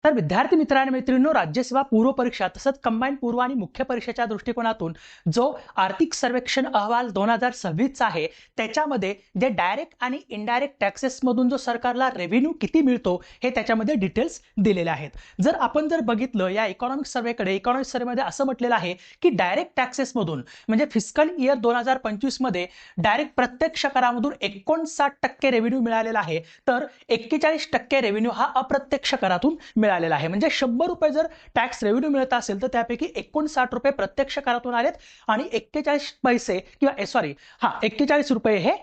तर विद्यार्थी मित्र आणि मैत्रिणींनो, राज्यसेवा पूर्व परीक्षा तसंच कंबाईन पूर्व आणि मुख्य परीक्षेच्या दृष्टिकोनातून जो आर्थिक सर्वेक्षण अहवाल 2026 आहे त्याच्यामध्ये जे डायरेक्ट आणि इनडायरेक्ट टॅक्सेस मधून जो सरकारला रेव्हेन्यू किती मिळतो हे त्याच्यामध्ये डिटेल्स दिलेले आहेत। जर आपण बघितलं या इकॉनॉमिक सर्वेकडे, इकॉनॉमिक सर्वेमध्ये असं म्हटलेलं आहे की डायरेक्ट टॅक्सेस मधून म्हणजे फिस्कल इयर 2025 मध्ये डायरेक्ट प्रत्यक्ष करामधून 59% रेव्हेन्यू मिळालेला आहे, तर 41% रेव्हेन्यू हा अप्रत्यक्ष करातून मिळालेला आहे। म्हणजे 100 रुपये जर टॅक्स रेव्हेन्यू मिळत असेल तर त्यापैकी 59 रुपये प्रत्यक्ष करातून आलेत आणि 41 पैसे किंवा 41 रुपये हे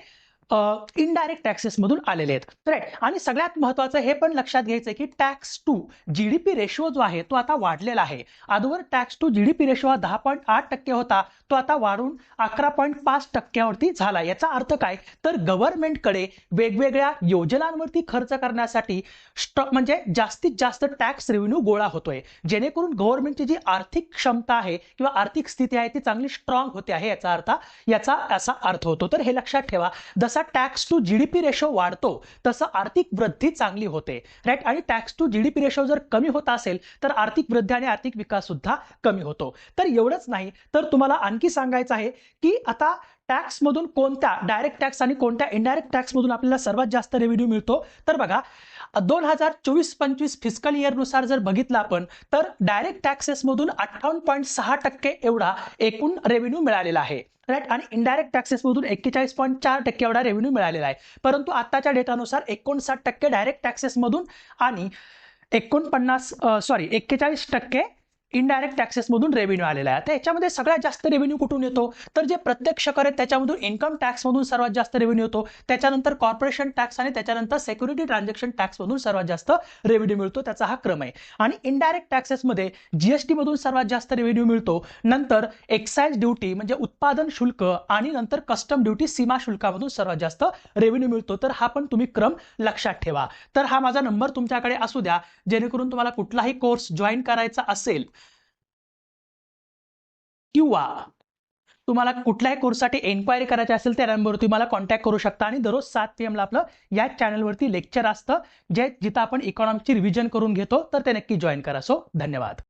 इनडायरेक्ट टॅक्सेस मधून आलेले आहेत, राईट। आणि सगळ्यात महत्त्वाचं हे पण लक्षात घ्यायचं की टॅक्स टू जीडीपी रेशो जो आहे तो आता वाढलेला आहे। आजवर टॅक्स टू जीडीपी रेशो हा 10.8% होता, तो आता वाढून 11.5% झाला। याचा अर्थ काय, तर गव्हर्नमेंटकडे वेगवेगळ्या योजनांवरती खर्च करण्यासाठी म्हणजे जास्तीत जास्त टॅक्स रेव्हेन्यू गोळा होतोय, जेणेकरून गव्हर्नमेंटची जी आर्थिक क्षमता आहे किंवा आर्थिक स्थिती आहे ती चांगली स्ट्रॉंग होते आहे, याचा असा अर्थ होतो। तर हे लक्षात ठेवा, जसा टॅक्स टू जीडीपी रेशो वाढतो तसं आर्थिक वृद्धी चांगली होते, राईट। आणि टॅक्स टू जीडीपी रेशो जर कमी होत असेल तर आर्थिक वृद्धी आणि आर्थिक विकास सुद्धा कमी होतो। तर एवढंच नाही तर तुम्हाला आणखी सांगायचं आहे की आता टॅक्स मधून कोणत्या डायरेक्ट टॅक्स आणि कोणत्या इनडायरेक्ट टॅक्स मधून आपल्याला सर्वात जास्त रेव्हेन्यू मिळतो, तर बघा 2024-25 फिस्कल इयर नुसार जर बघितलं आपण तर डायरेक्ट टॅक्सेस मधून 58.6% एवढा एकूण रेव्हेन्यू मिळालेला आहे, राईट। आणि इनडायरेक्ट टॅक्सेस मधून 41.4% एवढा रेव्हेन्यू मिळालेला आहे। परंतु आताच्या डेटानुसार 59% डायरेक्ट टॅक्सेस मधून आणि 41% इनडायरेक्ट टॅक्सेस मधून रेव्हेन्यू आलेला आहे। तर याच्यामध्ये सगळ्यात जास्त रेव्हेन्यू कुठून येतो, तर जे प्रत्यक्ष कर आहेत त्याच्यामधून इन्कम टॅक्स मधून सर्वात जास्त रेव्हेन्यू येतो, त्याच्यानंतर कॉर्पोरेशन टॅक्स आणि त्याच्यानंतर सिक्युरिटी ट्रान्झॅक्शन टॅक्स मधून सर्वात जास्त रेव्हेन्यू मिळतो, त्याचा हा क्रम आहे। आणि इनडायरेक्ट टॅक्सेस मध्ये जीएसटी मधून सर्वात जास्त रेव्हेन्यू मिळतो, नंतर एक्साइज ड्युटी म्हणजे उत्पादन शुल्क आणि नंतर कस्टम ड्युटी सीमा शुल्कामधून सर्वात जास्त रेव्हेन्यू मिळतो। तर हा पण तुम्ही क्रम लक्षात ठेवा। तर हा माझा नंबर तुमच्याकडे असू द्या, जेणेकरून तुम्हाला कुठलाही कोर्स जॉईन करायचा असेल किंवा तुम्हाला कुठल्याही कोर्ससाठी एन्क्वायरी करायची असेल त्या नंबरवरती मला कॉन्टॅक्ट करू शकता। आणि दररोज 7 PM ला आपलं या चॅनलवरती लेक्चर असतं, जिथं आपण इकॉनॉमिकची रिव्हिजन करून घेतो, तर ते नक्की जॉईन करा। सो धन्यवाद।